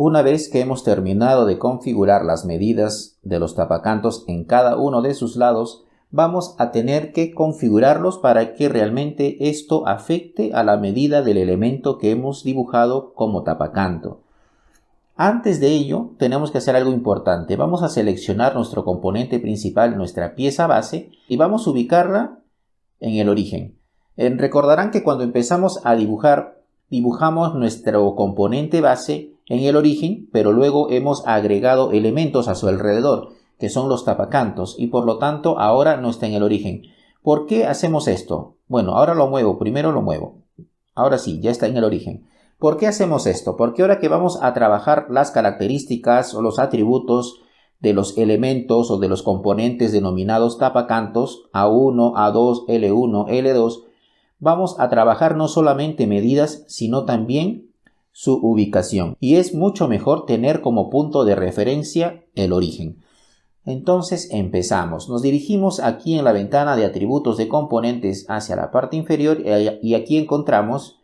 Una vez que hemos terminado de configurar las medidas de los tapacantos en cada uno de sus lados, vamos a tener que configurarlos para que realmente esto afecte a la medida del elemento que hemos dibujado como tapacanto. Antes de ello, tenemos que hacer algo importante. Vamos a seleccionar nuestro componente principal, nuestra pieza base, y vamos a ubicarla en el origen. Recordarán que cuando empezamos a dibujar, dibujamos nuestro componente base en el origen, pero luego hemos agregado elementos a su alrededor, que son los tapacantos, y por lo tanto ahora no está en el origen. ¿Por qué hacemos esto? Bueno, ahora lo muevo, primero lo muevo. Ahora sí, ya está en el origen. ¿Por qué hacemos esto? Porque ahora que vamos a trabajar las características o los atributos de los elementos o de los componentes denominados tapacantos A1, A2, L1, L2, vamos a trabajar no solamente medidas, sino también su ubicación. Y es mucho mejor tener como punto de referencia el origen. Entonces empezamos. Nos dirigimos aquí en la ventana de atributos de componentes hacia la parte inferior y aquí encontramos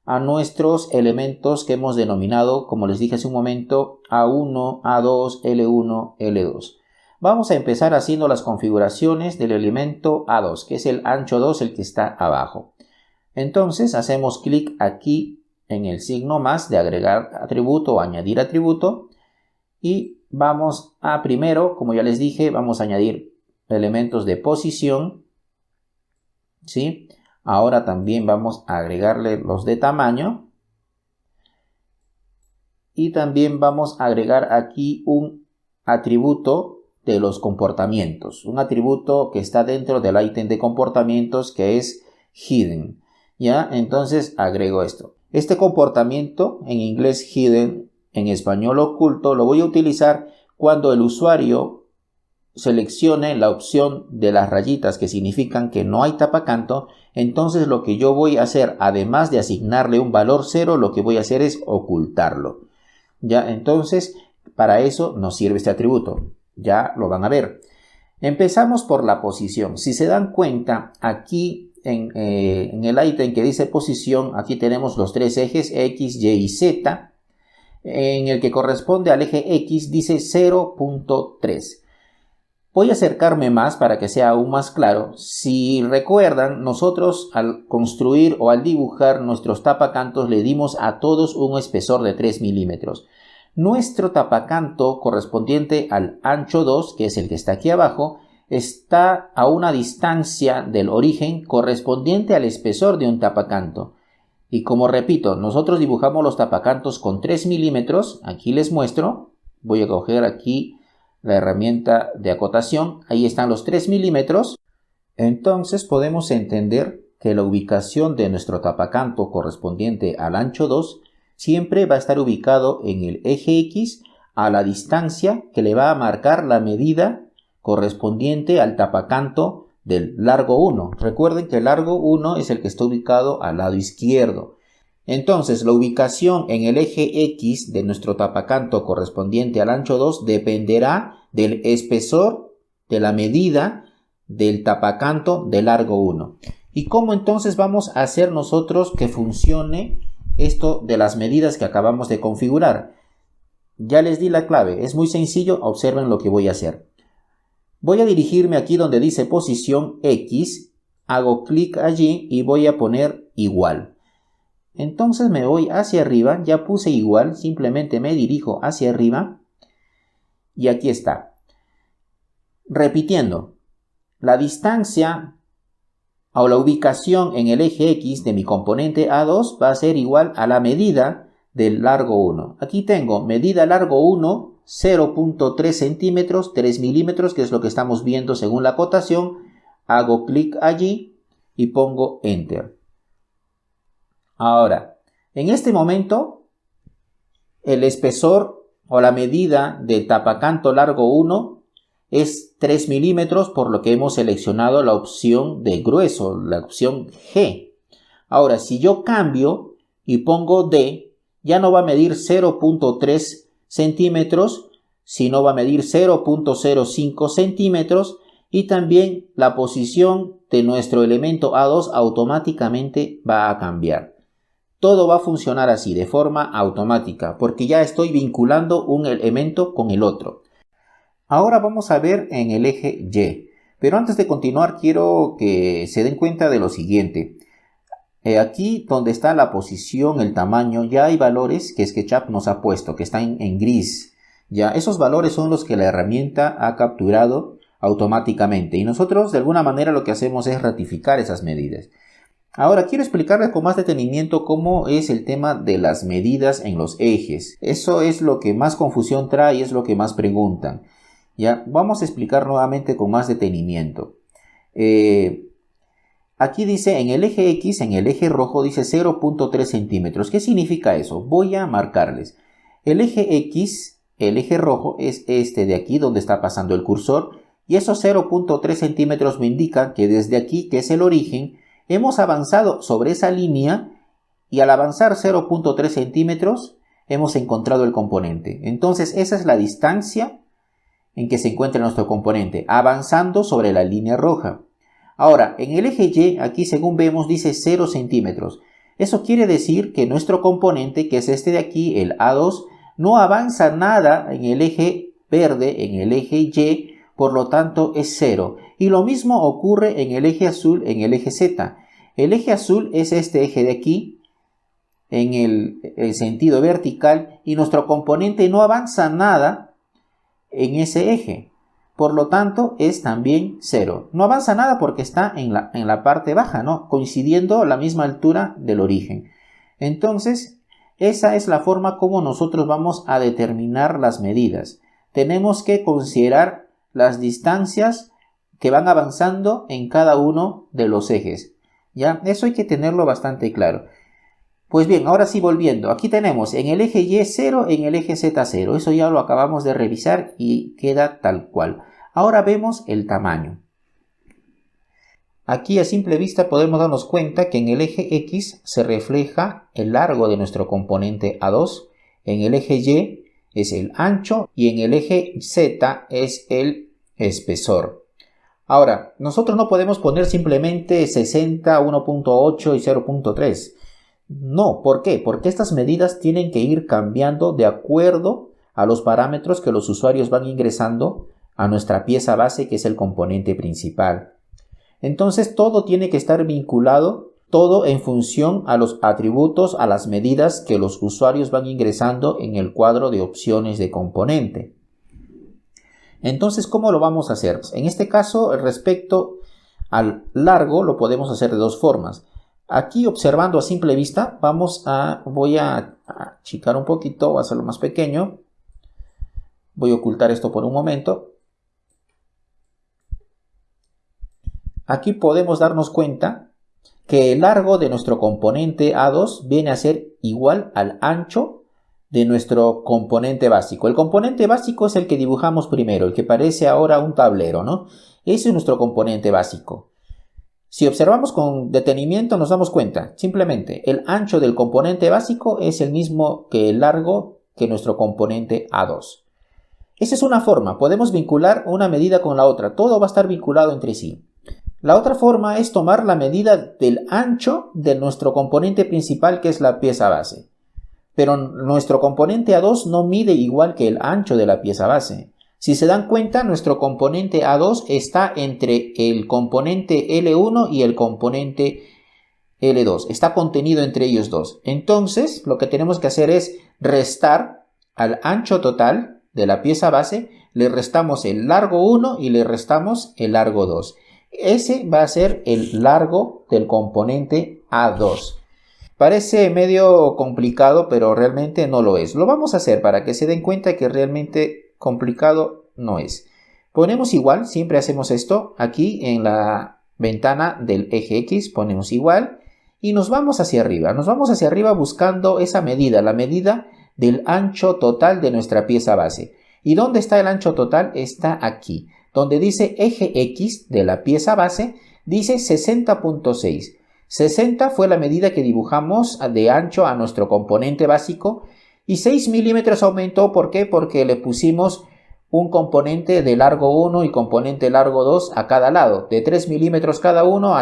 a nuestros elementos que hemos denominado, como les dije hace un momento, A1, A2, L1, L2. Vamos a empezar haciendo las configuraciones del elemento A2, que es el ancho 2, el que está abajo. Entonces hacemos clic aquí en el signo más de agregar atributo o añadir atributo y vamos a primero, como ya les dije, vamos a añadir elementos de posición, ¿sí? Ahora también vamos a agregarle los de tamaño y también vamos a agregar aquí un atributo de los comportamientos, un atributo que está dentro del ítem de comportamientos que es hidden. ¿Ya? Entonces agrego esto. Este comportamiento, en inglés hidden, en español oculto, lo voy a utilizar cuando el usuario seleccione la opción de las rayitas que significan que no hay tapacanto. Entonces lo que yo voy a hacer, además de asignarle un valor 0, lo que voy a hacer es ocultarlo. Ya, entonces para eso nos sirve este atributo. Ya lo van a ver. Empezamos por la posición. Si se dan cuenta, aquí en el ítem que dice posición, aquí tenemos los tres ejes X, Y y Z. En el que corresponde al eje X dice 0.3. Voy a acercarme más para que sea aún más claro. Si recuerdan, nosotros al construir o al dibujar nuestros tapacantos le dimos a todos un espesor de 3 milímetros. Nuestro tapacanto correspondiente al ancho 2, que es el que está aquí abajo, está a una distancia del origen correspondiente al espesor de un tapacanto. Y como repito, nosotros dibujamos los tapacantos con 3 milímetros. Aquí les muestro. Voy a coger aquí la herramienta de acotación. Ahí están los 3 milímetros. Entonces podemos entender que la ubicación de nuestro tapacanto correspondiente al ancho 2 siempre va a estar ubicado en el eje X a la distancia que le va a marcar la medida correspondiente al tapacanto del largo 1. Recuerden que el largo 1 es el que está ubicado al lado izquierdo. Entonces, la ubicación en el eje X de nuestro tapacanto correspondiente al ancho 2 dependerá del espesor de la medida del tapacanto de largo 1. ¿Y cómo entonces vamos a hacer nosotros que funcione esto de las medidas que acabamos de configurar? Ya les di la clave, es muy sencillo, observen lo que voy a hacer. Voy a dirigirme aquí donde dice posición X, hago clic allí y voy a poner igual. Entonces me voy hacia arriba, ya puse igual, simplemente me dirijo hacia arriba y aquí está. Repitiendo, la distancia o la ubicación en el eje X de mi componente A2 va a ser igual a la medida del largo 1. Aquí tengo medida largo 1, 0.3 centímetros, 3 milímetros, que es lo que estamos viendo según la acotación. Hago clic allí y pongo Enter. Ahora, en este momento, el espesor o la medida del tapacanto largo 1 es 3 milímetros, por lo que hemos seleccionado la opción de grueso, la opción G. Ahora, si yo cambio y pongo D, ya no va a medir 0.3 centímetros, sino va a medir 0.05 centímetros y también la posición de nuestro elemento A2 automáticamente va a cambiar. todo va a funcionar así, de forma automática, porque ya estoy vinculando un elemento con el otro. Ahora vamos a ver en el eje Y, pero antes de continuar quiero que se den cuenta de lo siguiente. Aquí donde está la posición, el tamaño, ya hay valores que SketchUp nos ha puesto, que están en gris. Ya, esos valores son los que la herramienta ha capturado automáticamente y nosotros de alguna manera lo que hacemos es ratificar esas medidas. Ahora quiero explicarles con más detenimiento cómo es el tema de las medidas en los ejes. Eso es lo que más confusión trae y es lo que más preguntan. Ya, vamos a explicar nuevamente con más detenimiento. Aquí dice en el eje X, en el eje rojo dice 0.3 centímetros. ¿Qué significa eso? Voy a marcarles. El eje X, el eje rojo, es este de aquí donde está pasando el cursor. Y esos 0.3 centímetros me indican que desde aquí, que es el origen, hemos avanzado sobre esa línea y al avanzar 0.3 centímetros hemos encontrado el componente. Entonces esa es la distancia en que se encuentra nuestro componente, avanzando sobre la línea roja. Ahora, en el eje Y, aquí según vemos dice 0 centímetros. Eso quiere decir que nuestro componente, que es este de aquí, el A2, no avanza nada en el eje verde, en el eje Y, por lo tanto es 0. Y lo mismo ocurre en el eje azul, en el eje Z. El eje azul es este eje de aquí, en el sentido vertical, y nuestro componente no avanza nada en ese eje. Por lo tanto, es también 0. No avanza nada porque está en la parte baja, ¿no? Coincidiendo a la misma altura del origen. Entonces, esa es la forma como nosotros vamos a determinar las medidas. Tenemos que considerar las distancias que van avanzando en cada uno de los ejes. ¿Ya? Eso hay que tenerlo bastante claro. Pues bien, ahora sí volviendo. Aquí tenemos en el eje Y 0, en el eje Z 0. Eso ya lo acabamos de revisar y queda tal cual. Ahora vemos el tamaño. Aquí a simple vista podemos darnos cuenta que en el eje X se refleja el largo de nuestro componente A2. En el eje Y es el ancho y en el eje Z es el espesor. Ahora, nosotros no podemos poner simplemente 60, 1.8 y 0.3. No, ¿por qué? Porque estas medidas tienen que ir cambiando de acuerdo a los parámetros que los usuarios van ingresando a nuestra pieza base, que es el componente principal. Entonces todo tiene que estar vinculado, todo en función a los atributos, a las medidas que los usuarios van ingresando en el cuadro de opciones de componente. Entonces, ¿cómo lo vamos a hacer? En este caso, respecto al largo, lo podemos hacer de dos formas. Aquí, observando a simple vista, voy a achicar un poquito, voy a hacerlo más pequeño. Voy a ocultar esto por un momento. Aquí podemos darnos cuenta que el largo de nuestro componente A2 viene a ser igual al ancho de nuestro componente básico. El componente básico es el que dibujamos primero, el que parece ahora un tablero, ¿no? Ese es nuestro componente básico. Si observamos con detenimiento nos damos cuenta, simplemente el ancho del componente básico es el mismo que el largo que nuestro componente A2. Esa es una forma, podemos vincular una medida con la otra, todo va a estar vinculado entre sí. La otra forma es tomar la medida del ancho de nuestro componente principal, que es la pieza base. Pero nuestro componente A2 no mide igual que el ancho de la pieza base. Si se dan cuenta, nuestro componente A2 está entre el componente L1 y el componente L2. Está contenido entre ellos dos. Entonces, lo que tenemos que hacer es restar al ancho total de la pieza base, le restamos el largo 1 y le restamos el largo 2. Ese va a ser el largo del componente A2. Parece medio complicado, pero realmente no lo es. Lo vamos a hacer para que se den cuenta que realmente complicado no es. Ponemos igual, siempre hacemos esto. Aquí en la ventana del eje X ponemos igual y nos vamos hacia arriba. Nos vamos hacia arriba buscando esa medida, la medida del ancho total de nuestra pieza base. ¿Y dónde está el ancho total? Está aquí. Donde dice eje X de la pieza base, dice 60.6. 60 fue la medida que dibujamos de ancho a nuestro componente básico y 6 milímetros aumentó. ¿Por qué? Porque le pusimos un componente de largo 1 y componente largo 2 a cada lado, de 3 milímetros cada uno,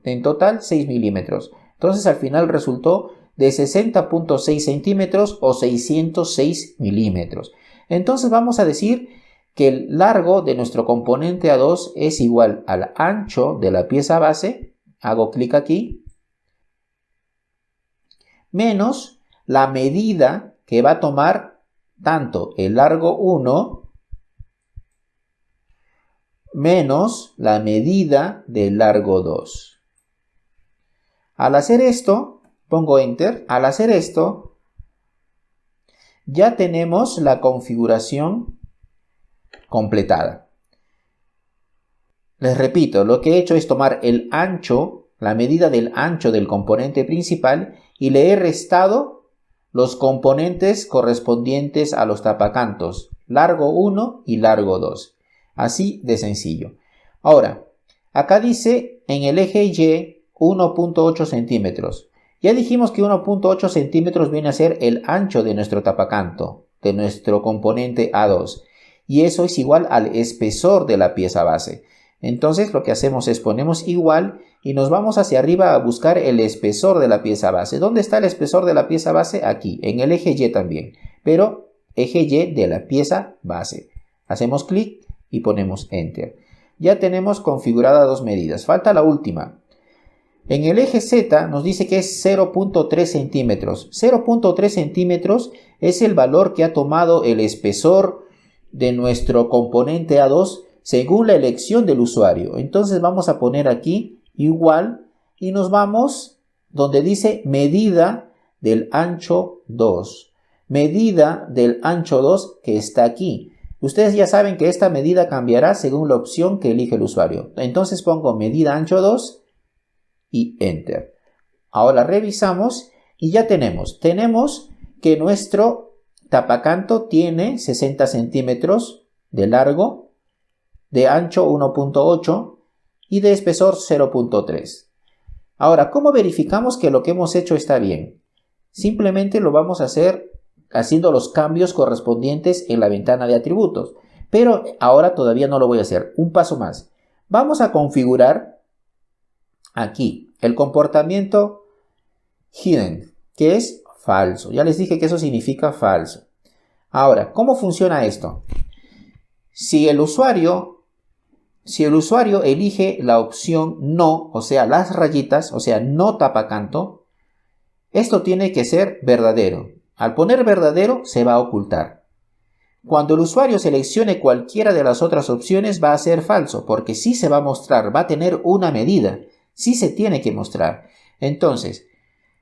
en total 6 milímetros. Entonces al final resultó de 60.6 centímetros o 606 milímetros. Entonces vamos a decir que el largo de nuestro componente A2 es igual al ancho de la pieza base, hago clic aquí, menos la medida que va a tomar tanto el largo 1 menos la medida del largo 2. Al hacer esto, pongo Enter. Al hacer esto, ya tenemos la configuración completada. Les repito, lo que he hecho es tomar el ancho, la medida del ancho del componente principal y le he restado los componentes correspondientes a los tapacantos, largo 1 y largo 2. Así de sencillo. Ahora, acá dice en el eje Y 1.8 centímetros. Ya dijimos que 1.8 centímetros viene a ser el ancho de nuestro tapacanto, de nuestro componente A2. Y eso es igual al espesor de la pieza base. Entonces lo que hacemos es ponemos igual y nos vamos hacia arriba a buscar el espesor de la pieza base. ¿Dónde está el espesor de la pieza base? Aquí, en el eje Y también, pero eje Y de la pieza base. Hacemos clic y ponemos Enter. Ya tenemos configuradas dos medidas. Falta la última. En el eje Z nos dice que es 0.3 centímetros. 0.3 centímetros es el valor que ha tomado el espesor de nuestro componente A2 según la elección del usuario. Entonces vamos a poner aquí igual y nos vamos donde dice medida del ancho 2. Medida del ancho 2 que está aquí. Ustedes ya saben que esta medida cambiará según la opción que elige el usuario. Entonces pongo medida ancho 2 y Enter. Ahora revisamos y ya tenemos que nuestro tapacanto tiene 60 centímetros de largo, de ancho 1.8 y de espesor 0.3. Ahora, ¿cómo verificamos que lo que hemos hecho está bien? Simplemente lo vamos a hacer haciendo los cambios correspondientes en la ventana de atributos. Pero ahora todavía no lo voy a hacer. Un paso más. Vamos a configurar aquí el comportamiento hidden, que es falso. Ya les dije que eso significa falso. Ahora, ¿cómo funciona esto? Si el usuario elige la opción no, o sea, las rayitas, o sea, no tapacanto, esto tiene que ser verdadero. Al poner verdadero, se va a ocultar. Cuando el usuario seleccione cualquiera de las otras opciones, va a ser falso, porque sí se va a mostrar, va a tener una medida, sí se tiene que mostrar. Entonces,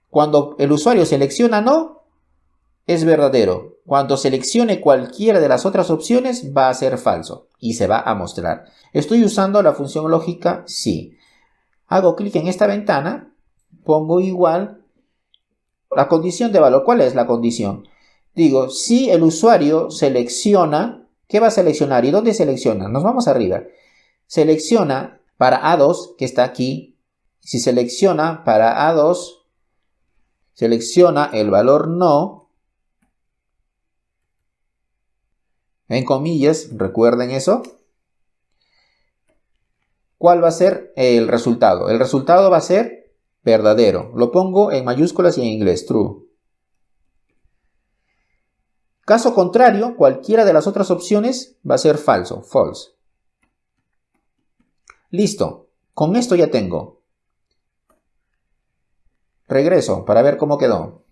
cuando el usuario selecciona no, es verdadero. Cuando seleccione cualquiera de las otras opciones, va a ser falso y se va a mostrar. Estoy usando la función lógica sí. Hago clic en esta ventana, pongo igual la condición de valor. ¿Cuál es la condición? Digo, si el usuario selecciona, ¿qué va a seleccionar? ¿Y dónde selecciona? Nos vamos arriba. Selecciona para A2, que está aquí. Si selecciona para A2, selecciona el valor no. En comillas, recuerden eso. ¿Cuál va a ser el resultado? El resultado va a ser verdadero. Lo pongo en mayúsculas y en inglés, true. Caso contrario, cualquiera de las otras opciones va a ser falso, false. Listo, con esto ya tengo. Regreso para ver cómo quedó.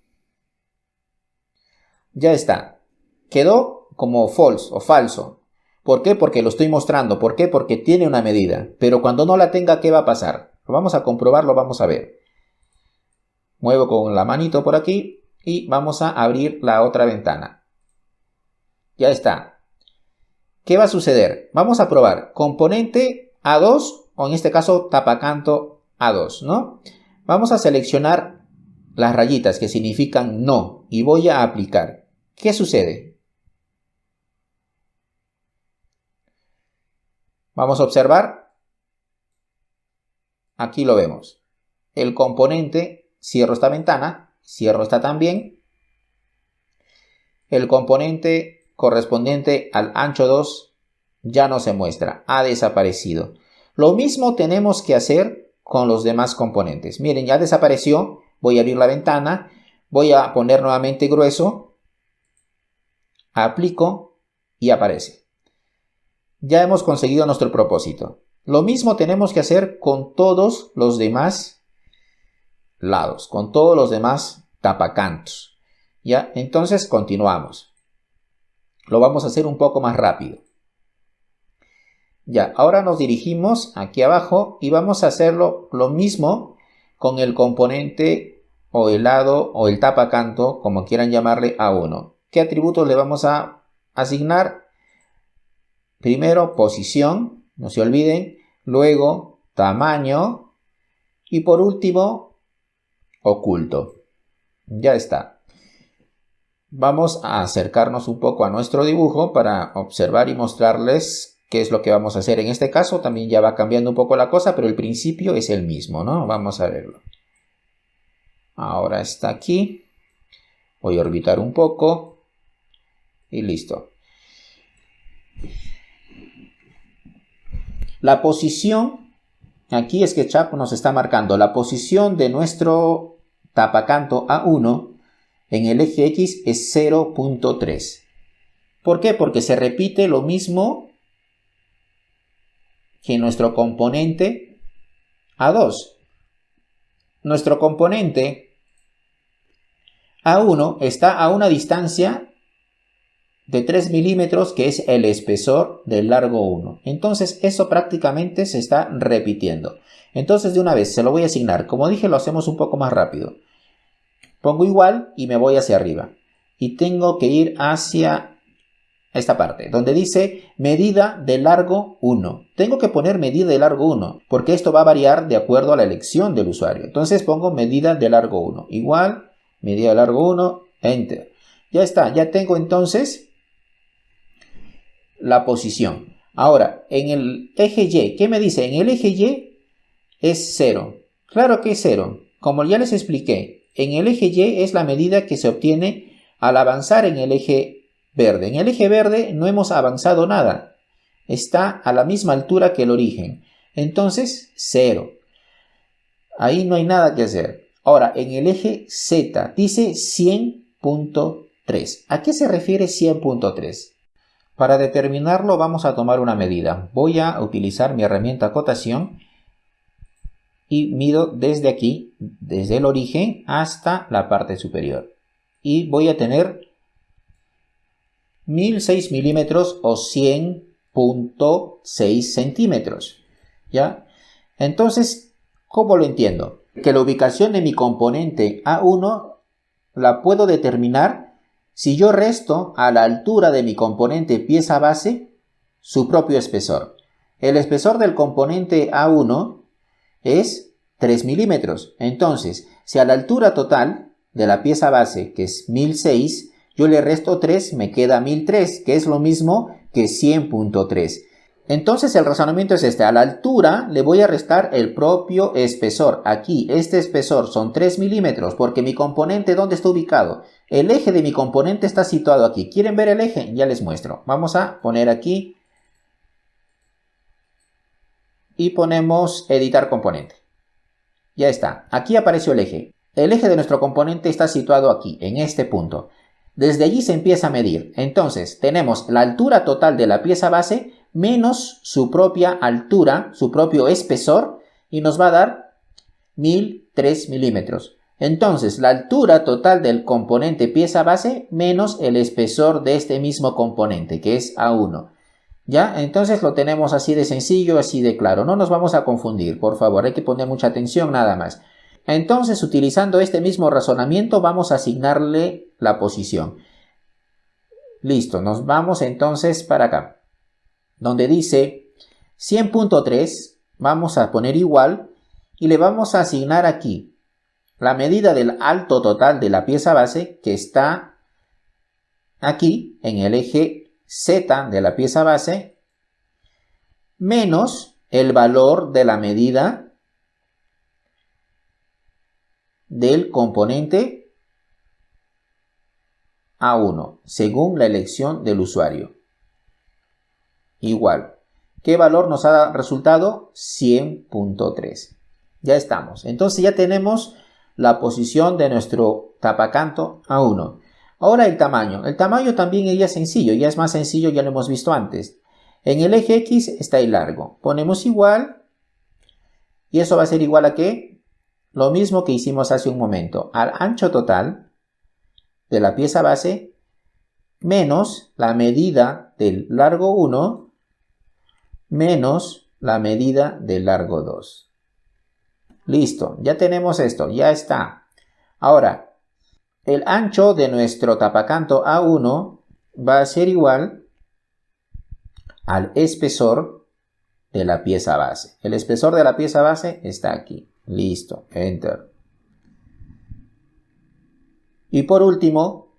Ya está. Quedó como false o falso. ¿Por qué? Porque lo estoy mostrando. ¿Por qué? Porque tiene una medida. Pero cuando no la tenga, ¿qué va a pasar? Lo vamos a comprobar, lo vamos a ver. Muevo con la manito por aquí y vamos a abrir la otra ventana. Ya está. ¿Qué va a suceder? Vamos a probar componente A2 o en este caso tapacanto A2, ¿no? Vamos a seleccionar las rayitas que significan no y voy a aplicar. ¿Qué sucede? Vamos a observar. Aquí lo vemos. El componente, cierro esta ventana, cierro esta también. El componente correspondiente al ancho 2 ya no se muestra, ha desaparecido. Lo mismo tenemos que hacer con los demás componentes. Miren, ya desapareció. Voy a abrir la ventana. Voy a poner nuevamente grueso, aplico y aparece. Ya hemos conseguido nuestro propósito. Lo mismo tenemos que hacer con todos los demás lados, con todos los demás tapacantos. ¿Ya? Entonces continuamos. Lo vamos a hacer un poco más rápido. Ya, ahora nos dirigimos aquí abajo y vamos a hacerlo lo mismo con el componente o el lado o el tapacanto, como quieran llamarle, A1. ¿Qué atributos le vamos a asignar? Primero, posición, no se olviden. Luego, tamaño. Y por último, oculto. Ya está. Vamos a acercarnos un poco a nuestro dibujo para observar y mostrarles qué es lo que vamos a hacer. En este caso también ya va cambiando un poco la cosa, pero el principio es el mismo, ¿no? Vamos a verlo. Ahora está aquí. Voy a orbitar un poco. Y listo. La posición, aquí SketchUp nos está marcando la posición de nuestro tapacanto A1 en el eje X es 0.3. ¿Por qué? Porque se repite lo mismo que nuestro componente A2. Nuestro componente A1 está a una distancia de 3 milímetros, que es el espesor del largo 1. Entonces eso prácticamente se está repitiendo. Entonces de una vez se lo voy a asignar. Como dije, lo hacemos un poco más rápido. Pongo igual y me voy hacia arriba. Y tengo que ir hacia esta parte, donde dice medida de largo 1. Tengo que poner medida de largo 1, porque esto va a variar de acuerdo a la elección del usuario. Entonces pongo medida de largo 1. Igual, medida de largo 1, Enter. Ya está, ya tengo entonces la posición. Ahora, en el eje Y, ¿qué me dice? En el eje Y es 0. Claro que es 0. Como ya les expliqué, en el eje Y es la medida que se obtiene al avanzar en el eje verde. En el eje verde no hemos avanzado nada. Está a la misma altura que el origen. Entonces, 0. Ahí no hay nada que hacer. Ahora, en el eje Z dice 100.3. ¿A qué se refiere 100.3? Para determinarlo vamos a tomar una medida. Voy a utilizar mi herramienta acotación y mido desde aquí, desde el origen hasta la parte superior. Y voy a tener 1006 milímetros o 100.6 centímetros. ¿Ya? Entonces, ¿cómo lo entiendo? Que la ubicación de mi componente A1 la puedo determinar si yo resto a la altura de mi componente pieza base su propio espesor. El espesor del componente A1 es 3 milímetros. Entonces, si a la altura total de la pieza base, que es 1006, yo le resto 3, me queda 1003, que es lo mismo que 100.3. Entonces el razonamiento es este: a la altura le voy a restar el propio espesor. Aquí este espesor son 3 milímetros porque mi componente, ¿dónde está ubicado? El eje de mi componente está situado aquí. ¿Quieren ver el eje? Ya les muestro. Vamos a poner aquí y ponemos editar componente. Ya está. Aquí apareció el eje. El eje de nuestro componente está situado aquí, en este punto. Desde allí se empieza a medir. Entonces tenemos la altura total de la pieza base menos su propia altura, su propio espesor, y nos va a dar 1003 milímetros. Entonces la altura total del componente pieza base menos el espesor de este mismo componente, que es A1. ¿Ya? Entonces lo tenemos así de sencillo, así de claro. No nos vamos a confundir, por favor, hay que poner mucha atención nada más. Entonces, utilizando este mismo razonamiento, vamos a asignarle la posición. Listo, nos vamos entonces para acá, donde dice 100.3, vamos a poner igual y le vamos a asignar aquí la medida del alto total de la pieza base, que está aquí en el eje Z de la pieza base, menos el valor de la medida del componente A1, según la elección del usuario. Igual. ¿Qué valor nos ha resultado? 100.3. Ya estamos. Entonces ya tenemos la posición de nuestro tapacanto A1. Ahora el tamaño. El tamaño también ya es sencillo, ya es más sencillo, ya lo hemos visto antes. En el eje X está el largo. Ponemos igual, y eso va a ser igual a ¿qué? Lo mismo que hicimos hace un momento, al ancho total de la pieza base menos la medida del largo 1 menos la medida del largo 2. Listo, ya tenemos esto, ya está. Ahora, el ancho de nuestro tapacanto A1 va a ser igual al espesor de la pieza base. El espesor de la pieza base está aquí. Listo, enter. Y por último,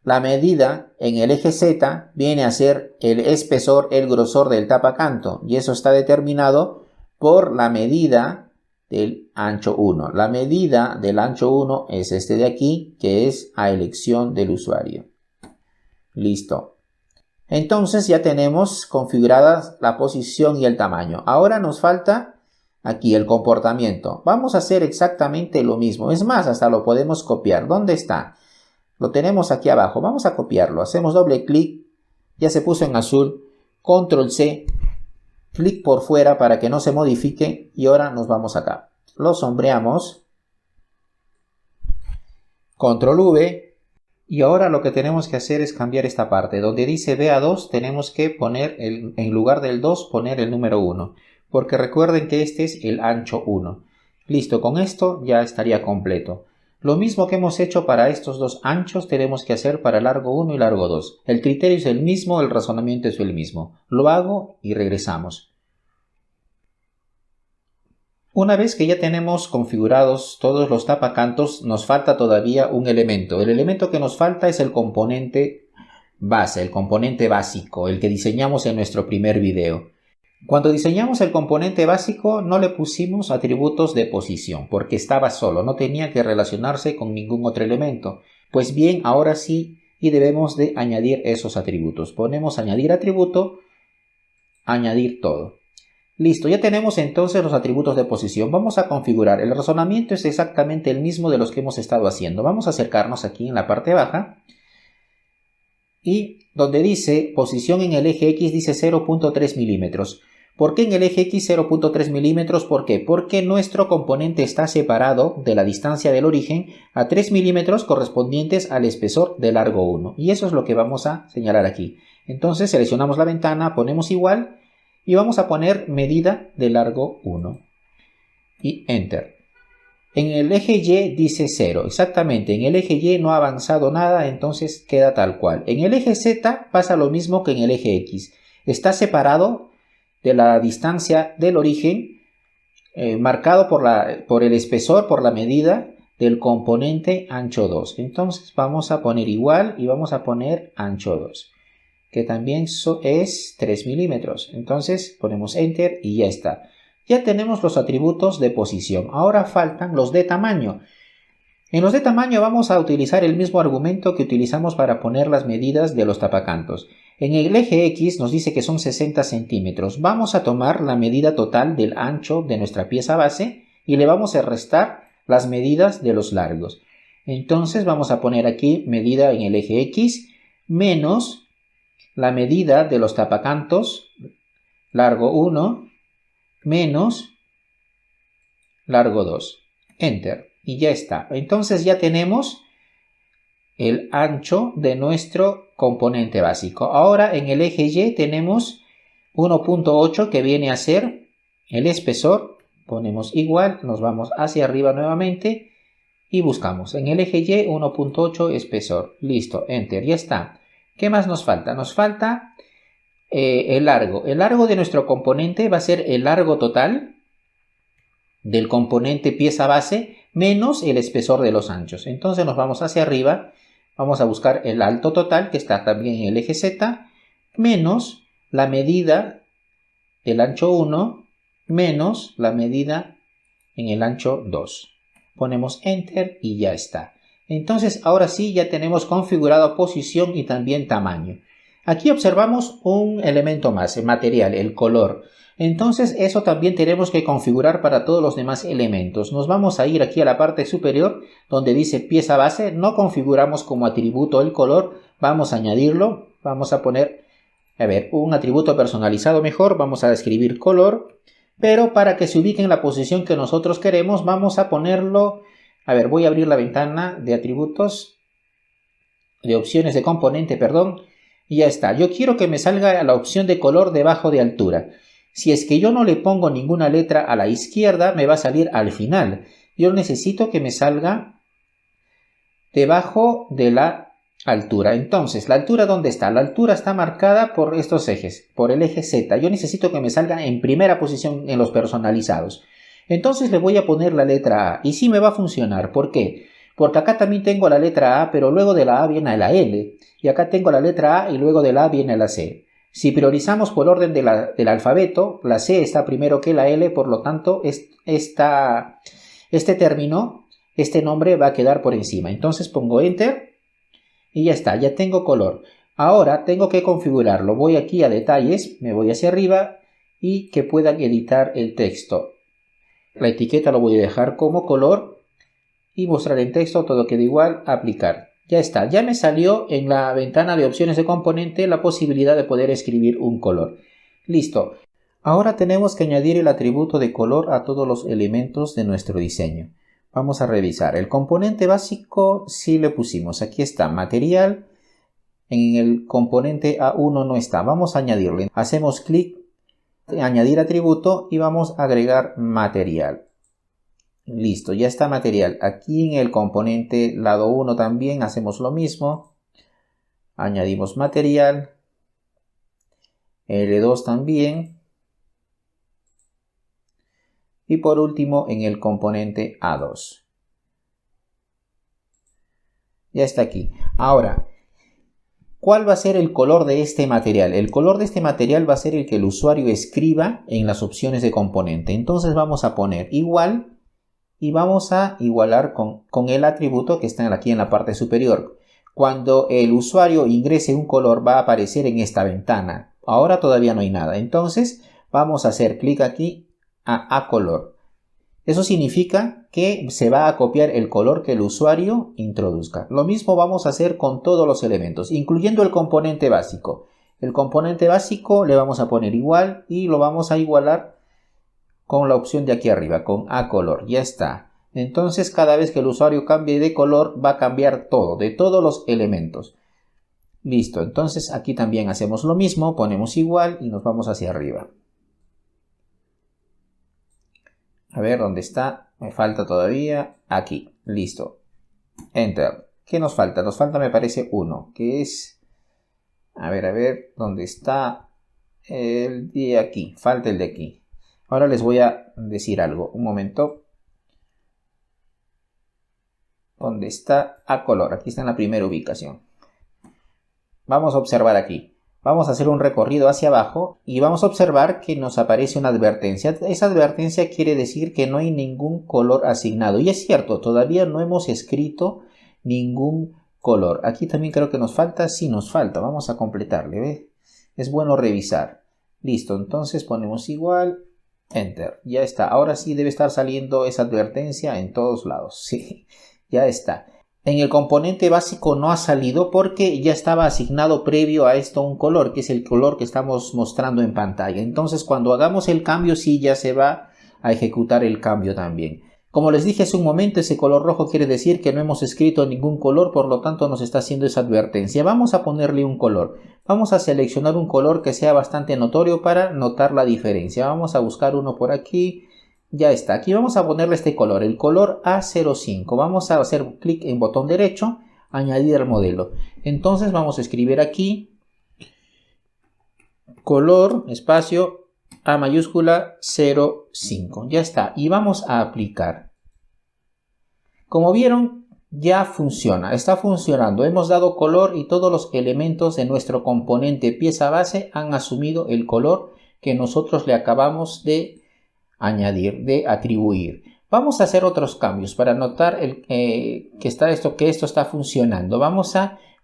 la medida en el eje Z viene a ser el espesor, el grosor del tapacanto. Y eso está determinado por la medida del ancho 1. La medida del ancho 1 es este de aquí, que es a elección del usuario. Listo. Entonces ya tenemos configuradas la posición y el tamaño. Ahora nos falta aquí el comportamiento. Vamos a hacer exactamente lo mismo. Es más, hasta lo podemos copiar. ¿Dónde está? Lo tenemos aquí abajo. Vamos a copiarlo. Hacemos doble clic. Ya se puso en azul. Control C. Clic por fuera para que no se modifique. Y ahora nos vamos acá. Lo sombreamos. Control V. Y ahora lo que tenemos que hacer es cambiar esta parte. Donde dice BA2 tenemos que poner, en lugar del 2, poner el número 1. Porque recuerden que este es el ancho 1. Listo, con esto ya estaría completo. Lo mismo que hemos hecho para estos dos anchos tenemos que hacer para largo 1 y largo 2. El criterio es el mismo, el razonamiento es el mismo. Lo hago y regresamos. Una vez que ya tenemos configurados todos los tapacantos, nos falta todavía un elemento. El elemento que nos falta es el componente base, el componente básico, el que diseñamos en nuestro primer video. Cuando diseñamos el componente básico no le pusimos atributos de posición porque estaba solo, no tenía que relacionarse con ningún otro elemento. Pues bien, ahora sí y debemos de añadir esos atributos. Ponemos añadir atributo, añadir todo. Listo, ya tenemos entonces los atributos de posición. Vamos a configurar. El razonamiento es exactamente el mismo de los que hemos estado haciendo. Vamos a acercarnos aquí en la parte baja. Y donde dice posición en el eje X dice 0.3 milímetros. ¿Por qué en el eje X 0.3 milímetros? ¿Por qué? Porque nuestro componente está separado de la distancia del origen a 3 milímetros correspondientes al espesor de largo 1. Y eso es lo que vamos a señalar aquí. Entonces seleccionamos la ventana, ponemos igual y vamos a poner medida de largo 1. Y enter. En el eje Y dice 0. Exactamente, en el eje Y no ha avanzado nada, entonces queda tal cual. En el eje Z pasa lo mismo que en el eje X. Está separado de la distancia del origen, marcado por el espesor, por la medida del componente ancho 2. Entonces vamos a poner igual y vamos a poner ancho 2, que también es 3 milímetros. Entonces ponemos enter y ya está. Ya tenemos los atributos de posición. Ahora faltan los de tamaño. En los de tamaño vamos a utilizar el mismo argumento que utilizamos para poner las medidas de los tapacantos. En el eje X nos dice que son 60 centímetros. Vamos a tomar la medida total del ancho de nuestra pieza base y le vamos a restar las medidas de los largos. Entonces vamos a poner aquí medida en el eje X menos la medida de los tapacantos largo 1 menos largo 2. Enter. Y ya está. Entonces ya tenemos el ancho de nuestro componente básico. Ahora en el eje Y tenemos 1.8 que viene a ser el espesor. Ponemos igual, nos vamos hacia arriba nuevamente y buscamos. En el eje Y 1.8 espesor. Listo, enter, ya está. ¿Qué más nos falta? Nos falta el largo. El largo de nuestro componente va a ser el largo total del componente pieza base menos el espesor de los anchos. Entonces nos vamos hacia arriba, vamos a buscar el alto total que está también en el eje Z menos la medida del ancho 1 menos la medida en el ancho 2. Ponemos enter y ya está. Entonces ahora sí ya tenemos configurado posición y también tamaño. Aquí observamos un elemento más, el material, el color. Entonces eso también tenemos que configurar para todos los demás elementos. Nos vamos a ir aquí a la parte superior donde dice pieza base. No configuramos como atributo el color. Vamos a añadirlo. Vamos a poner, un atributo personalizado mejor. Vamos a escribir color. Pero para que se ubique en la posición que nosotros queremos, vamos a ponerlo. Voy a abrir la ventana de atributos, de opciones de componente, perdón. Y ya está. Yo quiero que me salga la opción de color debajo de altura. Si es que yo no le pongo ninguna letra a la izquierda, me va a salir al final. Yo necesito que me salga debajo de la altura. Entonces, ¿la altura dónde está? La altura está marcada por estos ejes, por el eje Z. Yo necesito que me salga en primera posición en los personalizados. Entonces le voy a poner la letra A. Y sí me va a funcionar. ¿Por qué? Porque acá también tengo la letra A, pero luego de la A viene la L. Y acá tengo la letra A y luego de la A viene la C. Si priorizamos por orden del alfabeto, la C está primero que la L, por lo tanto, este término, este nombre va a quedar por encima. Entonces pongo Enter y ya está, ya tengo color. Ahora tengo que configurarlo. Voy aquí a detalles, me voy hacia arriba y que puedan editar el texto. La etiqueta lo voy a dejar como color y mostrar en texto, todo queda igual, aplicar. Ya está, ya me salió en la ventana de opciones de componente la posibilidad de poder escribir un color. Listo. Ahora tenemos que añadir el atributo de color a todos los elementos de nuestro diseño. Vamos a revisar. El componente básico sí le pusimos. Aquí está, material. En el componente A1 no está. Vamos a añadirle. Hacemos clic, añadir atributo y vamos a agregar material. Listo, ya está material. Aquí en el componente lado 1 también hacemos lo mismo. Añadimos material. L2 también. Y por último en el componente A2. Ya está aquí. Ahora, ¿cuál va a ser el color de este material? El color de este material va a ser el que el usuario escriba en las opciones de componente. Entonces vamos a poner igual. Y vamos a igualar con el atributo que está aquí en la parte superior. Cuando el usuario ingrese un color va a aparecer en esta ventana. Ahora todavía no hay nada. Entonces vamos a hacer clic aquí a color. Eso significa que se va a copiar el color que el usuario introduzca. Lo mismo vamos a hacer con todos los elementos, incluyendo el componente básico. El componente básico le vamos a poner igual y lo vamos a igualar con la opción de aquí arriba, con A color. Ya está. Entonces cada vez que el usuario cambie de color va a cambiar todo, de todos los elementos. Listo. Entonces aquí también hacemos lo mismo, ponemos igual y nos vamos hacia arriba. A ver, ¿dónde está? Me falta todavía. Aquí. Listo. Enter. ¿Qué nos falta? Nos falta, me parece, uno, que es... A ver, ¿dónde está? El de aquí. Falta el de aquí. Ahora les voy a decir algo. Un momento. ¿Dónde está? A color. Aquí está en la primera ubicación. Vamos a observar aquí. Vamos a hacer un recorrido hacia abajo y vamos a observar que nos aparece una advertencia. Esa advertencia quiere decir que no hay ningún color asignado. Y es cierto, todavía no hemos escrito ningún color. Aquí también creo que nos falta. Sí, nos falta. Vamos a completarle. ¿Ve? Es bueno revisar. Listo, entonces ponemos igual. Enter, ya está. Ahora sí debe estar saliendo esa advertencia en todos lados. Sí, ya está. En el componente básico no ha salido porque ya estaba asignado previo a esto un color, que es el color que estamos mostrando en pantalla. Entonces cuando hagamos el cambio sí ya se va a ejecutar el cambio también. Como les dije hace un momento, ese color rojo quiere decir que no hemos escrito ningún color, por lo tanto nos está haciendo esa advertencia. Vamos a ponerle un color. Vamos a seleccionar un color que sea bastante notorio para notar la diferencia. Vamos a buscar uno por aquí. Ya está. Aquí vamos a ponerle este color, el color A05. Vamos a hacer clic en botón derecho, añadir al modelo. Entonces vamos a escribir aquí color, espacio, A mayúscula 05. Ya está. Y vamos a aplicar. Como vieron, ya funciona. Está funcionando. Hemos dado color y todos los elementos de nuestro componente pieza base han asumido el color que nosotros le acabamos de añadir, de atribuir. Vamos a hacer otros cambios para notar que esto está funcionando.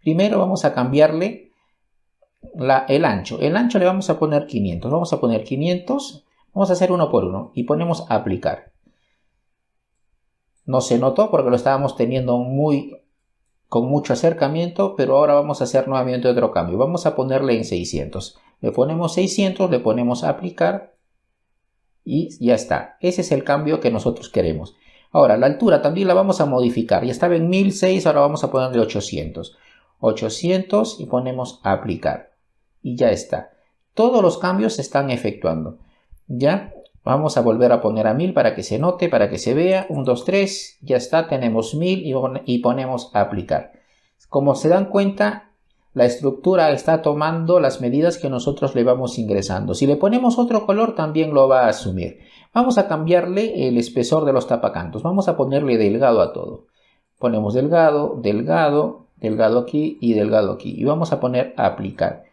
Primero vamos a cambiarle el ancho. El ancho le vamos a poner 500. Vamos a poner 500. Vamos a hacer uno por uno y ponemos aplicar. No se notó porque lo estábamos teniendo con mucho acercamiento, pero ahora vamos a hacer nuevamente otro cambio. Vamos a ponerle en 600. Le ponemos 600, le ponemos aplicar y ya está. Ese es el cambio que nosotros queremos. Ahora, la altura también la vamos a modificar. Ya estaba en 1006, ahora vamos a ponerle 800. 800 y ponemos aplicar. Y ya está. Todos los cambios se están efectuando. Ya, vamos a volver a poner a 1000 para que se note, para que se vea. 1, 2, 3, ya está, tenemos 1000 y ponemos aplicar. Como se dan cuenta, la estructura está tomando las medidas que nosotros le vamos ingresando. Si le ponemos otro color, también lo va a asumir. Vamos a cambiarle el espesor de los tapacantos. Vamos a ponerle delgado a todo. Ponemos delgado, delgado, delgado aquí y delgado aquí. Y vamos a poner aplicar.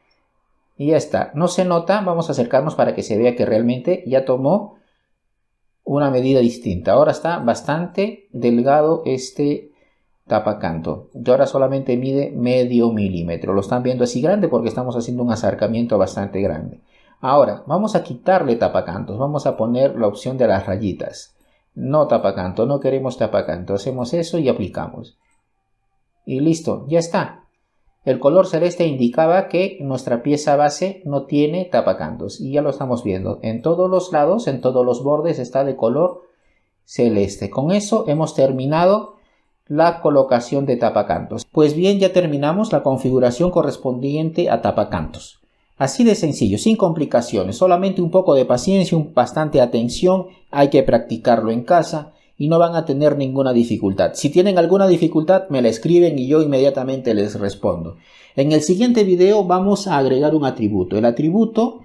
Y ya está. No se nota. Vamos a acercarnos para que se vea que realmente ya tomó una medida distinta. Ahora está bastante delgado este tapacanto. Y ahora solamente mide medio milímetro. Lo están viendo así grande porque estamos haciendo un acercamiento bastante grande. Ahora vamos a quitarle tapacantos. Vamos a poner la opción de las rayitas. No tapacanto. No queremos tapacanto. Hacemos eso y aplicamos. Y listo. Ya está. El color celeste indicaba que nuestra pieza base no tiene tapacantos. Y ya lo estamos viendo. En todos los lados, en todos los bordes está de color celeste. Con eso hemos terminado la colocación de tapacantos. Pues bien, ya terminamos la configuración correspondiente a tapacantos. Así de sencillo, sin complicaciones, solamente un poco de paciencia, bastante atención, hay que practicarlo en casa y no van a tener ninguna dificultad. Si tienen alguna dificultad me la escriben y yo inmediatamente les respondo. En el siguiente video vamos a agregar un atributo, el atributo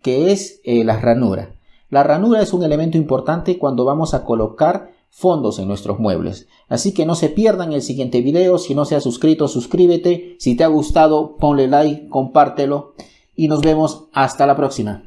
que es la ranura. La ranura es un elemento importante cuando vamos a colocar fondos en nuestros muebles. Así que no se pierdan el siguiente video. Si no se ha suscrito, suscríbete. Si te ha gustado, ponle like, compártelo y nos vemos hasta la próxima.